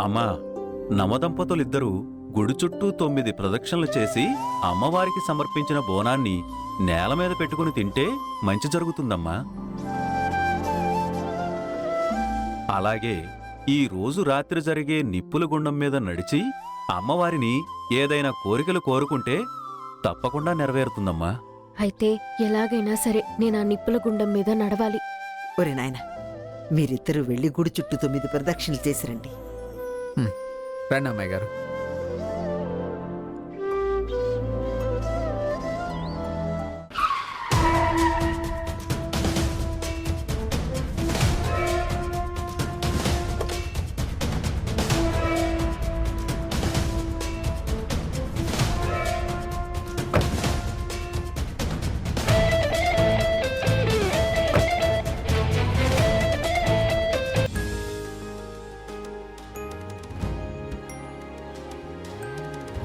అమ్మా, నవదంపతులిద్దరూ గుడి చుట్టూ 9 ప్రదక్షిణలు చేసి అమ్మవారికి సమర్పించిన బోనాన్ని నేల మీద పెట్టుకుని తింటే మంచి జరుగుతుందమ్మా. అలాగే ఈ రోజు రాత్రి జరిగే నిప్పుల గుండం మీద నడిచి అమ్మవారిని ఏదైనా కోరికలు కోరుకుంటే తప్పకుండా నెరవేరుతుందమ్మా. అయితే ఎలాగైనా సరే నేను ఆ నిప్పుల గుండం మీద నడవాలి. ఒరే నాయన, మీరిద్దరూ వెళ్ళి గుడి చుట్టూ 9 ప్రదక్షిణలు చేసిరండి. రండి అమ్మాయి గారు.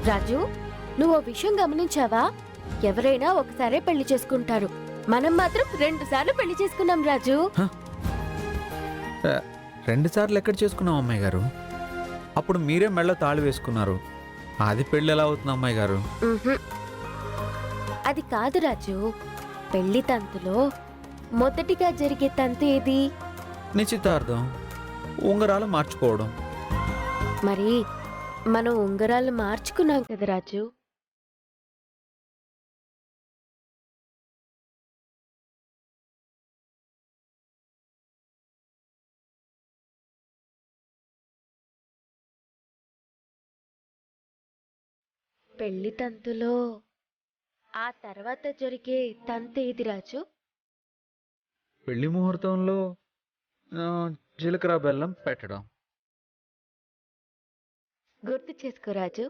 రాజు, నువ్వు ఓ విషయం గమనించావా? ఎవరైనా ఒకసారే పెళ్లి చేసుకుంటారు, మనం మాత్రం 2 సార్లు పెళ్లి చేసుకున్నాం రాజు. 2 సార్లు ఎక్కడ చేసుకున్నాం అమ్మాయి గారు? అప్పుడు మీరే మెళ్ళ తాళి వేసుకున్నారు. అది పెళ్ళి ఎలా అవుతుంది అమ్మాయి గారు? ఉహుం. అది కాదు రాజు, పెళ్లి తంతులో మొదటిగా జరిగే తంతు ఏది? నిశ్చితార్థం, ఉంగరాలు మార్చుకోవడం. మరి మనం ఉంగరాలు మార్చుకున్నాం కదా రాజు. పెళ్లి తంతులో ఆ తర్వాత జరిగే తంతు ఏది రాజు? పెళ్లి ముహూర్తంలో జీలకర్ర బెల్లం పెట్టడం. గుర్తు చేసుకో రాజు.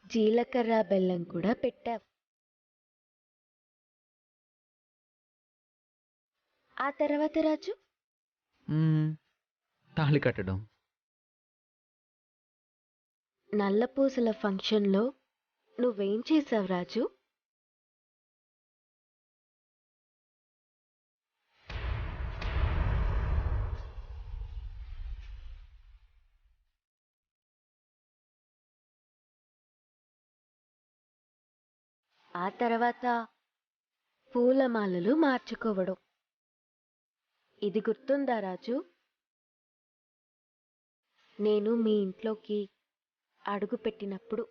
జీలకర్ర బెల్లం కూడా పెట్టావు. ఆ తర్వాత రాజు? తాళి కట్టడం. నల్లపూసల ఫంక్షన్లో నువ్వేం చేసావు రాజు? ఆ తర్వాత పూలమాలలు మార్చుకోవడం. ఇది గుర్తుందా రాజు? నేను మీ ఇంట్లోకి అడుగు పెట్టినప్పుడు.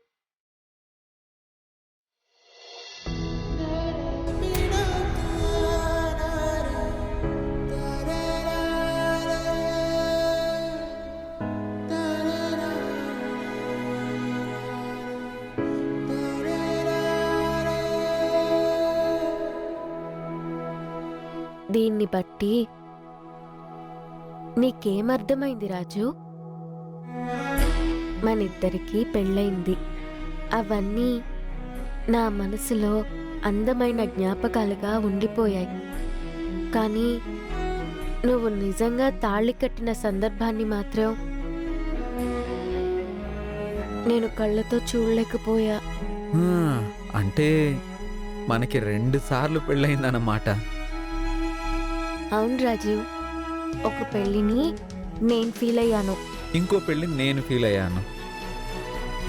దీన్ని బట్టి నీకేమర్థమైంది రాజు? మనిద్దరికీ పెళ్ళయింది. అవన్నీ నా మనసులో అందమైన జ్ఞాపకాలుగా ఉండిపోయాయి. కానీ నువ్వు నిజంగా తాళి కట్టిన సందర్భాన్ని మాత్రం నేను కళ్ళతో చూడలేకపోయా. అంటే మనకి 2 సార్లు పెళ్ళయిందన్నమాట. అవును రాజు, ఒక పెళ్ళిని నేను ఫీల్ అయ్యాను, ఇంకో పెళ్ళి నేను ఫీల్ అయ్యాను.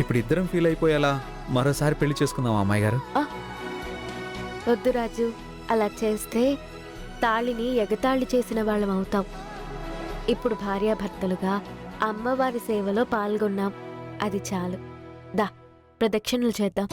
ఇప్పుడు ఇద్దరం ఫీల్ అయిపోయేలా మరోసారి పెళ్లి చేసుకుందాం అమ్మాయి గారు. వద్దు రాజు, అలా చేస్తే తాళిని ఎగతాళి చేసిన వాళ్ళం అవుతాం. ఇప్పుడు భార్యాభర్తలుగా అమ్మవారి సేవలో పాల్గొన్నాం, అది చాలు. దా, ప్రదక్షిణలు చేద్దాం.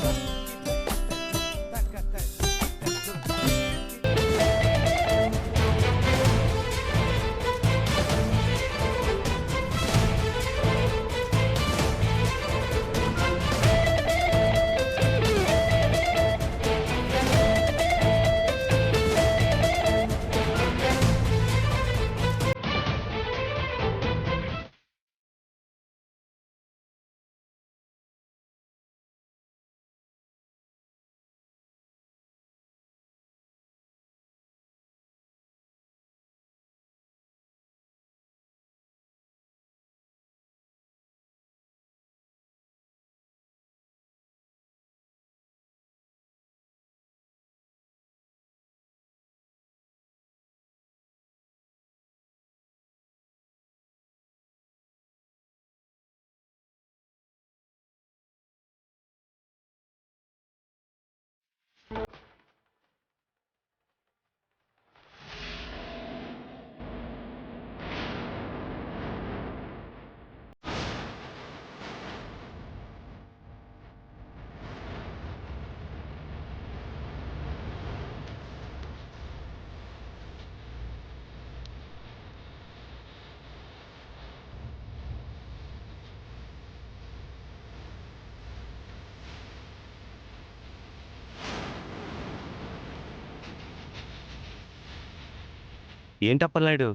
ఏంటప్పలనాయుడు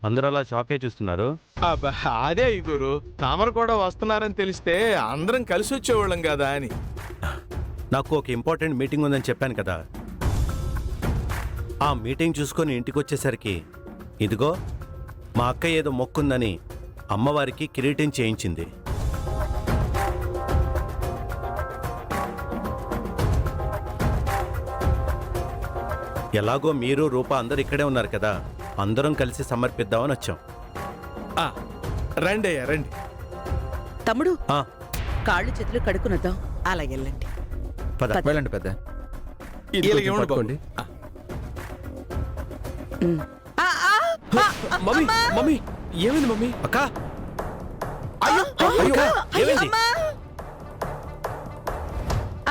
అందరూ అలా షాకే చూస్తున్నారు? అబ్బా, అదే గురు, తమరు కూడా వస్తున్నారని తెలిస్తే అందరం కలిసి వచ్చేవాళ్ళం కదా అని. నాకు ఒక ఇంపార్టెంట్ మీటింగ్ ఉందని చెప్పాను కదా. ఆ మీటింగ్ చూసుకొని ఇంటికి వచ్చేసరికి ఇదిగో మా అక్క ఏదో మొక్కుందని అమ్మవారికి కిరీటం చేయించింది. ఎలాగో మీరు రూప అందరు ఇక్కడే ఉన్నారు కదా, అందరం కలిసి సమర్పిద్దామని వచ్చాం. ఆ, రండి అయ్యా రండి. తమ్ముడు ఆ, కాళ్ళు చేతులు కడుక్కునొద్దాం. అలా వెళ్ళండి. పద. వెళ్ళండి పెద్ద. ఇలా కొంచెం ఇవ్వండి బాబు. పట్టుకోండి. ఆ, ఆ, ఆ, ఆ, మమ్మీ అమ్మా! మమ్మీ ఏమైంది మమ్మీ? అక్క అయ్యో అయ్యో, అయ్యో, ఏమైంది? అమ్మా!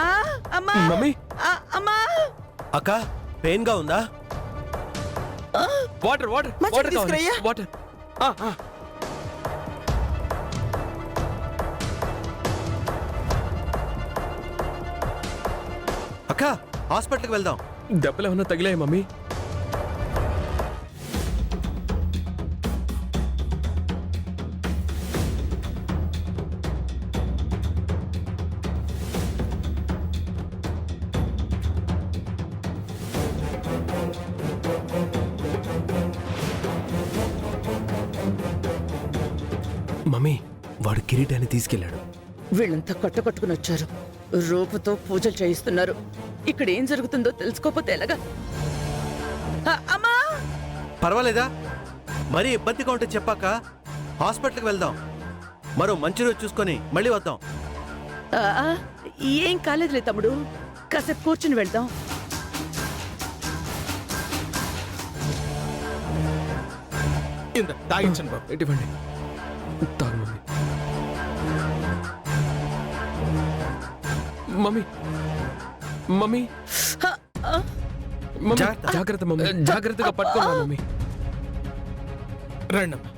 ఆ, అమ్మా! మమ్మీ ఆ, అమ్మా! అక్క పెయిన్ గా ఉందా? వాటర్ వాటర్ మంచిగా వాటర్ కావాలి తీసుకురయ్యా. వాటర్. ఆ, ఆ. అక్క హాస్పిటల్కి వెళ్దాం. దెబ్బలు ఏమన్నా తగిలాయి మమ్మీ? మమ్మీ వాడు కిరీటాన్ని తీసుకెళ్ళాడు. వీళ్ళంతా కొట్టుకుని వచ్చారు. రూపుతో పూజలు చేయిస్తున్నారు. ఇక్కడ ఏం జరుగుతుందో తెలుసుకోకపోతే ఎలాగా? ఆ, అమ్మా! పర్వాలేదా? మరీ ఇబ్బందిగా ఉంటే చెప్పాక హాస్పిటల్కి వెళ్దాం. మరో మంచి రోజు చూసుకొని మళ్ళీ వద్దాం. ఆ, ఏం కాలేదులే తమ్ముడు, కాసేపు కూర్చుని వెళ్దాం. ఇంత తాగించండి బాబు. ఎటువంటి తాగు మమ్మీ. మమ్మీ మమ్మీ ఆ, ఆ, మమ్మీ జాగ్రత్త. జాగ్రత్త మమ్మీ, జాగ్రత్తగా పట్టుకోరా మమ్మీ. రండమ్మా,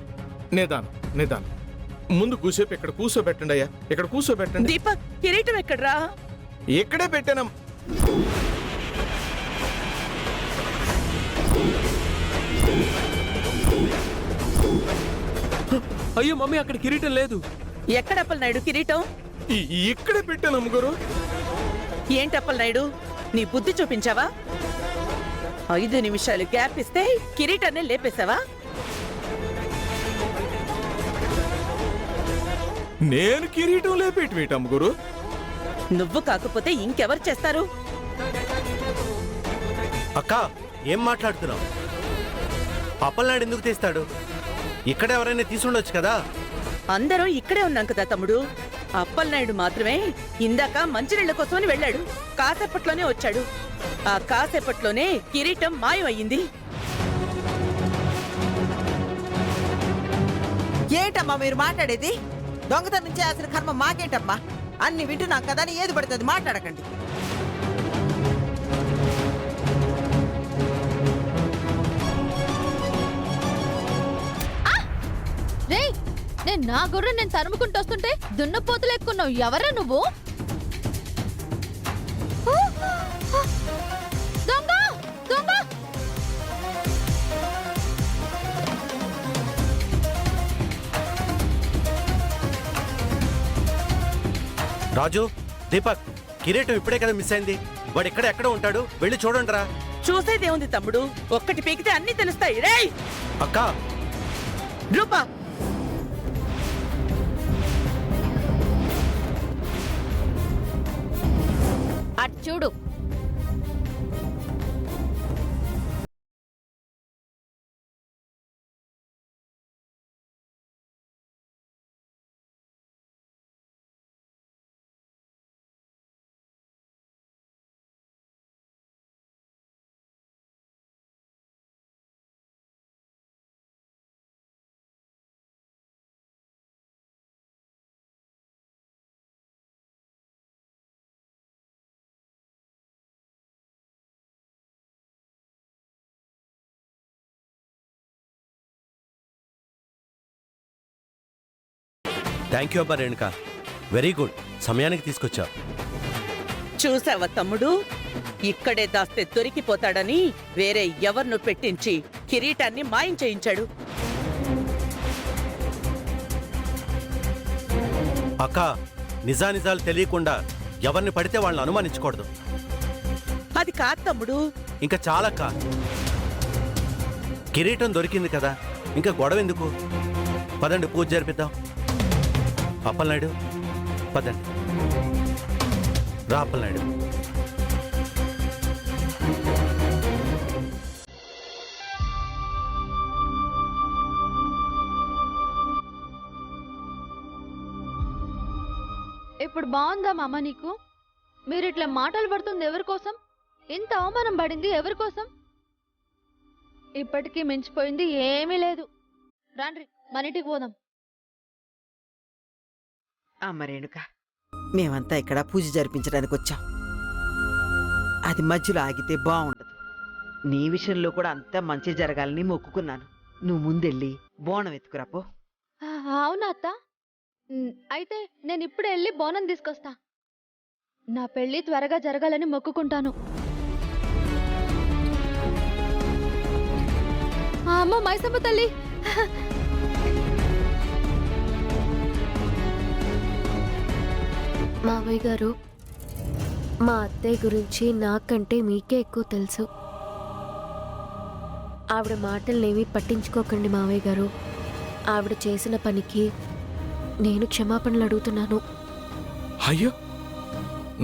నిదానం నిదానం. ముందు కూసేపు ఇక్కడ కూర్చోబెట్టండి అయ్యా, ఇక్కడ కూర్చోబెట్టండి. దీపక్, కిరీటం ఎక్కడ్రా? ఇక్కడే పెట్టానం. అయ్యో మమ్మీ, అక్కడ కిరీటం లేదు. ఎక్కడప్పలనాయుడు కిరీటం? ఇక్కడే పెట్టాను అమ్మగారు. ఏంటప్పలనాయుడు, నీ బుద్ధి చూపించావా? 5 నిమిషాలు గ్యాప్ ఇస్తే కిరీటాన్ని లేపేశావా? నేను కిరీటం లేపేటి అమ్మగారు. నువ్వు కాకపోతే ఇంకెవరు చేస్తారు? అక్క ఏం మాట్లాడుతున్నావు? అప్పలనాడు ఎందుకు తీస్తాడు? ఇక్కడ ఎవరైనా తీసుండొచ్చు కదా. అందరం ఇక్కడే ఉన్నాం కదా తమ్ముడు. అప్పలనాయుడు మాత్రమే ఇందాక మంచినీళ్ల కోసమని వెళ్ళాడు. కాసేపట్లోనే వచ్చాడు. ఆ కాసేపట్లోనే కిరీటం మాయమయ్యింది. ఏంటమ్మా మీరు మాట్లాడేది? దొంగతనం చేయాల్సిన కర్మ మాకేంటమ్మా? అన్ని వింటున్నాం కదా అని ఏది పడుతుంది మాట్లాడకండి. రేయ్, నేను నా గొర్రె నేను తరుముకుంటూ వస్తుంటే దున్నపోతులు ఎక్కున్నావు. ఎవరా నువ్వు? దొంగ దొంగ! రాజు, దీపక్, కిరీటం ఇప్పుడే కదా మిస్ అయింది. వాడు ఎక్కడ ఉంటాడు? వెళ్ళి చూడండి రా. చూసేదేముంది తమ్ముడు, ఒక్కటి పీకితే అన్ని తెలుస్తాయి. రేయ్ అక్క రూపా, అటు చూడు. థ్యాంక్ యూ అబ్బా రేణుక, వెరీ గుడ్, సమయానికి తీసుకొచ్చావు. చూసావా తమ్ముడు, ఇక్కడే దాస్తే దొరికిపోతాడని వేరే ఎవరిను పెట్టించి కిరీటాన్ని మాయం చేయించాడు. అక్క, నిజానిజాలు తెలియకుండా ఎవరిని పడితే వాళ్ళని అనుమానించకూడదు. అది కాదు తమ్ముడు. ఇంకా చాలక్క. కిరీటం దొరికింది కదా, ఇంకా గొడవ ఎందుకు? పదండి, పూజ జరిపిద్దాం. అప్పలనాయుడు, పదండి. రా అప్పలనాయుడు. ఇప్పుడు బాగుందా మామ నీకు? మీరు ఇట్లా మాటలు పడుతుంది ఎవరి కోసం? ఇంత అవమానం పడింది ఎవరి కోసం? ఇప్పటికీ మించిపోయింది ఏమీ లేదు. రాండ్రి మన ఇంటికి పోదాం. అమ్మ రేణుక, మేమంతా ఇక్కడ పూజ జరిపించడానికి వచ్చాం. అది మధ్యలో ఆగితే బాగుండదు. నీ విషయంలో కూడా అంతా మంచి జరగాలని మొక్కుకున్నాను. నువ్వు ముందెళ్ళి బోనం ఎత్తుకురాపో. అవునా అత్త? అయితే నేను ఇప్పుడే వెళ్ళి బోనం తీసుకొస్తా. నా పెళ్లి త్వరగా జరగాలని మొక్కుకుంటాను. అమ్మ మైసమ్మ తల్లి, మావయ్య గారు, మా అత్తయ్య గురించి నాకంటే మీకే ఎక్కువ తెలుసు. ఆవిడ మాటలనేవి పట్టించుకోకండి మావయ్య గారు. ఆవిడ చేసిన పనికి నేను క్షమాపణలు అడుగుతున్నాను. అయ్యో,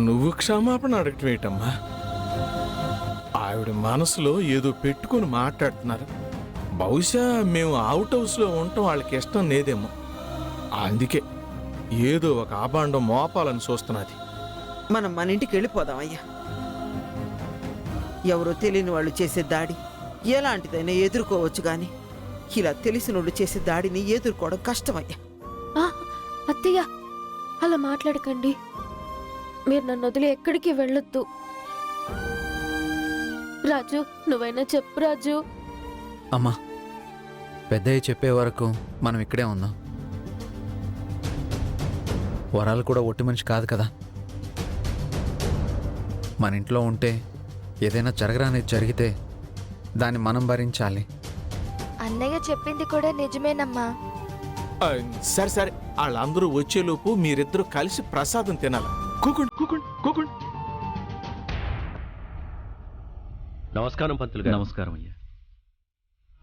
నువ్వు క్షమాపణ అడగటమేటమ్మా? ఆవిడ మనసులో ఏదో పెట్టుకుని మాట్లాడుతున్నారు. బహుశా మేము అవుట్ హౌస్లో ఉండటం వాళ్ళకి ఇష్టం లేదేమో. అందుకే ఏదో ఒక ఆబాండం మోపాలని చూస్తున్నది. మనం మన ఇంటికి వెళ్ళిపోదాం అయ్యా. ఎవరో తెలియని వాళ్ళు చేసే దాడి ఎలాంటిదైనా ఎదుర్కోవచ్చు, గాని ఇలా తెలిసిన వాళ్ళు చేసే దాడిని ఎదుర్కోవడం కష్టమయ్యా. అత్తయ్య, అలా మాట్లాడకండి. మీరు నన్ను వదిలి ఎక్కడికి వెళ్ళొద్దు. రాజు, నువ్వైనా చెప్పు రాజు. అమ్మా, పెద్దయ్య చెప్పే వరకు మనం ఇక్కడే ఉందాం. వరాలు కూడా ఒట్టి మనిషి కాదు కదా. మన ఇంట్లో ఉంటే ఏదైనా జరగరానిది జరిగితే దాన్ని మనం భరించాలి. అన్నయ్య చెప్పింది కూడా నిజమేనమ్మా. సరే సరే, వాళ్ళందరూ వచ్చేలోపు మీరిద్దరూ కలిసి ప్రసాదం తినాలి. కూకుండి కూకుండి కూకుండి. నమస్కారం పంతులు గారు. నమస్కారం అయ్యా.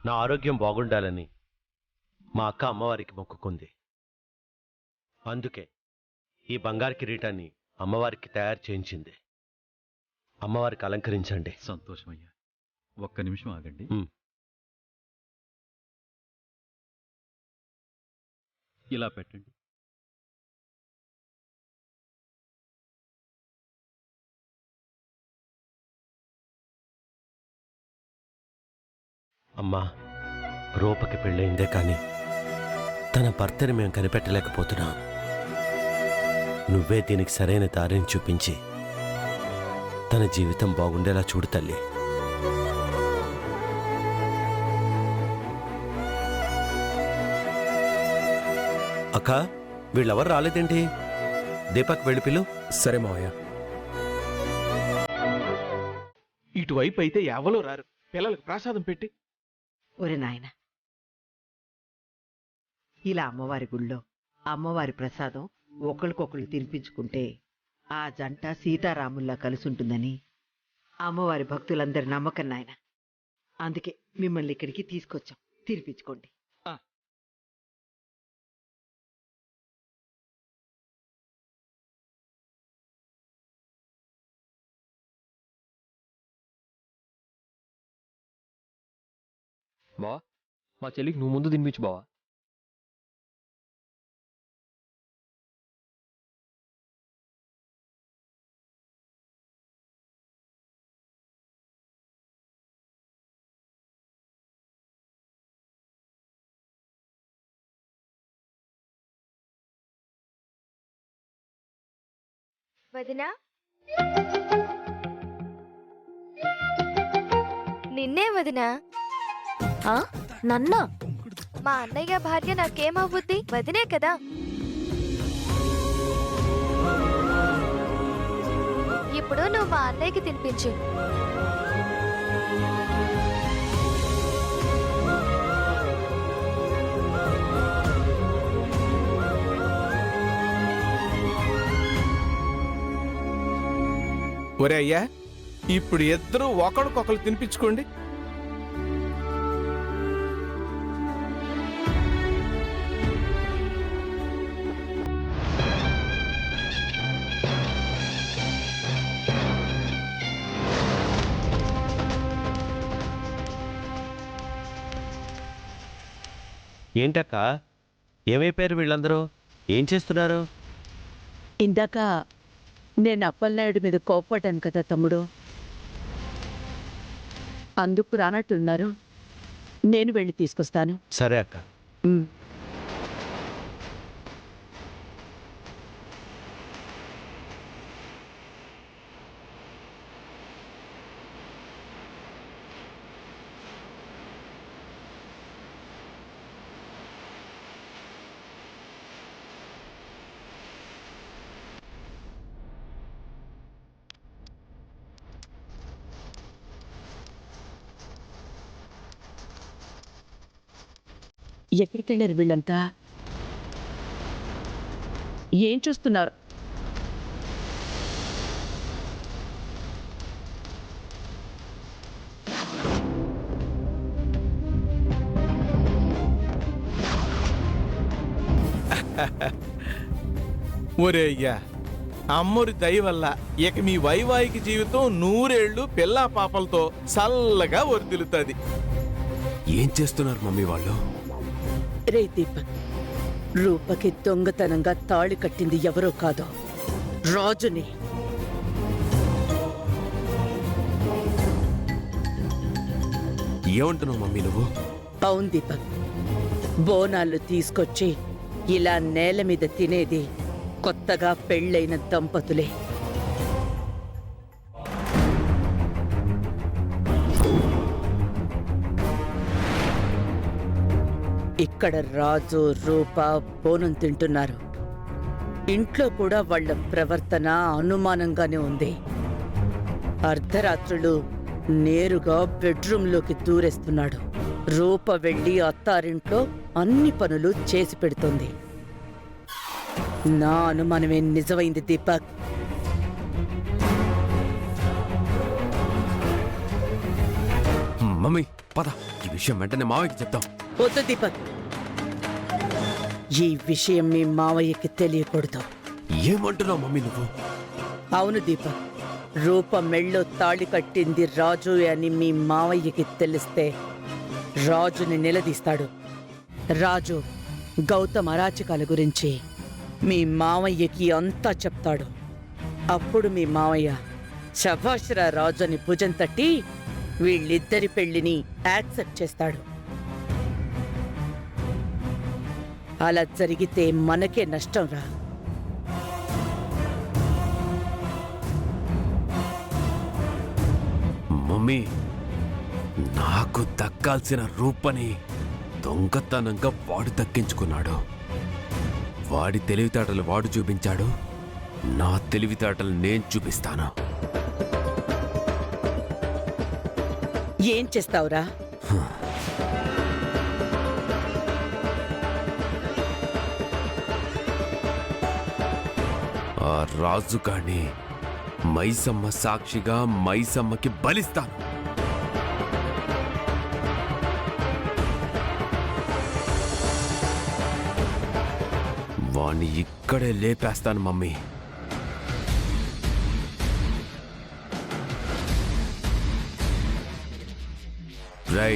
నా ఆరోగ్యం బాగుండాలని మా అక్క అమ్మవారికి మొక్కుకుంది. అందుకే ఈ బంగారు కిరీటాన్ని అమ్మవారికి తయారు చేయించింది. అమ్మవారికి అలంకరించండి. సంతోషం అయ్యా. ఒక్క నిమిషం ఆగండి. ఇలా పెట్టండి. అమ్మా, రూపకి పెళ్ళయిందే కానీ తన భర్తని మేము కనిపెట్టలేకపోతున్నాం. నువ్వే దీనికి సరైన దారిని చూపించి తన జీవితం బాగుండేలా చూడు తల్లి. అక్క, వీళ్ళెవరు రాలేదేంటి? దీపక్ వెళ్ళి పిలు. సరే మావయ్య. ఇటువైపు అయితే ఎవరూ రారు. పిల్లలకు ప్రసాదం పెట్టి. ఒరే నాయన, ఇలా అమ్మవారి గుళ్ళో అమ్మవారి ప్రసాదం ఒకరికొకళ్ళు తినిపించుకుంటే ఆ జంట సీతారాముల్లా కలిసుంటుందని అమ్మవారి భక్తులందరి నమ్మకం నాయన. అందుకే మిమ్మల్ని ఇక్కడికి తీసుకొచ్చాం. తినిపించుకోండి. బావా, మా చెల్లికి నువ్వు ముందు తినిపించు బావా. వదినా, నిన్నే వదినా. నన్నా? మా అన్నయ్య భార్య నాకేమవుద్ది? వదినే కదా. ఇప్పుడు నువ్వు మా అన్నయ్యకి తినిపించు. ఒరే అయ్యా, ఇప్పుడు ఇద్దరు ఒకరికొకరు తినిపించుకోండి. ఏంటక్క, ఏమైపోయారు వీళ్ళందరూ? ఏం చేస్తున్నారు? ఇందాక నేను అప్పలనాయుడు మీద కోప్పడ్డాను కదా తమ్ముడు, అందుకు రానట్టున్నారు. నేను వెళ్ళి తీసుకొస్తాను. సరే అక్క. ఉమ్. ఎక్కడికి వెళ్ళారు వీళ్ళంతా? ఏం చూస్తున్నారు? ఒరే అయ్యా, అమ్మోరి దయ వల్ల ఇక మీ వైవాహిక జీవితం 100 ఏళ్ళు పిల్లా పాపలతో చల్లగా వర్దిల్లుతుంది. ఏం చేస్తున్నారు మమ్మీ వాళ్ళు? రే దీపక్, రూపకి దొంగతనంగా తాళి కట్టింది ఎవరో కాదు, రాజుని. ఏమంటున్నావు మమ్మీ నువ్వు? అవును దీపక్, బోనాలు తీసుకొచ్చి ఇలా నేల మీద తినేది కొత్తగా పెళ్ళైన దంపతులే. ఇక్కడ రాజు రూప బోనం తింటున్నారు. ఇంట్లో కూడా వాళ్ళ ప్రవర్తన అనుమానంగానే ఉంది. అర్ధరాత్రులు నేరుగా బెడ్రూంలోకి దూరేస్తున్నాడు. రూప వెళ్ళి అత్తారింట్లో అన్ని పనులు చేసి పెడుతుంది. నా అనుమానమే నిజమైంది దీపక్. మమ్మీ పద, ఈ విషయం వెంటనే మావయ్యకి చెప్తాం. వద్దు దీపక్, ఈ విషయం మీ మావయ్యకి తెలియకూడదు. ఏమంటున్నావు మమ్మీ నువ్వు? అవును దీపక్, రూప మెళ్ళో తాళి కట్టింది రాజు అని మీ మావయ్యకి తెలిస్తే రాజుని నిలదీస్తాడు. రాజు గౌతమ్ అరాచకాల గురించి మీ మావయ్యకి అంతా చెప్తాడు. అప్పుడు మీ మావయ్య శభాష్రా రాజు అని భుజం తట్టి వీళ్ళిద్దరి పెళ్లిని యాక్సెప్ట్ చేస్తాడు. అలా జరిగితే మనకే నష్టం రా. మమ్మీ, నాకు దక్కాల్సిన రూపని దొంగతనంగా వాడు దక్కించుకున్నాడు. వాడి తెలివితేటలు వాడు చూపించాడు, నా తెలివితేటలు నేను చూపిస్తాను. ఏం చేస్తావురా? ఆ రాజు కాని మైసమ్మ సాక్షిగా మైసమ్మకి బలిస్తాను. వాణ్ణి ఇక్కడే లేపేస్తాను మమ్మీ. రై,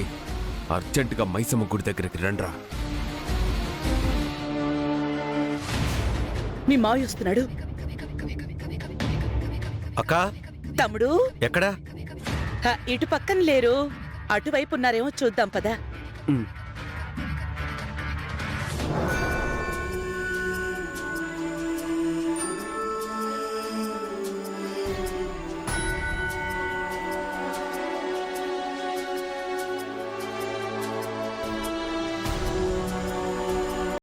అర్జెంటుగా మైసమ్మ గుడి దగ్గరికి రండ్రా. మీ మావయ్య వస్తున్నాడు. అక్క, తమ్ముడు ఎక్కడా? ఇటు పక్కన లేరు, అటువైపు ఉన్నారేమో చూద్దాం పదా.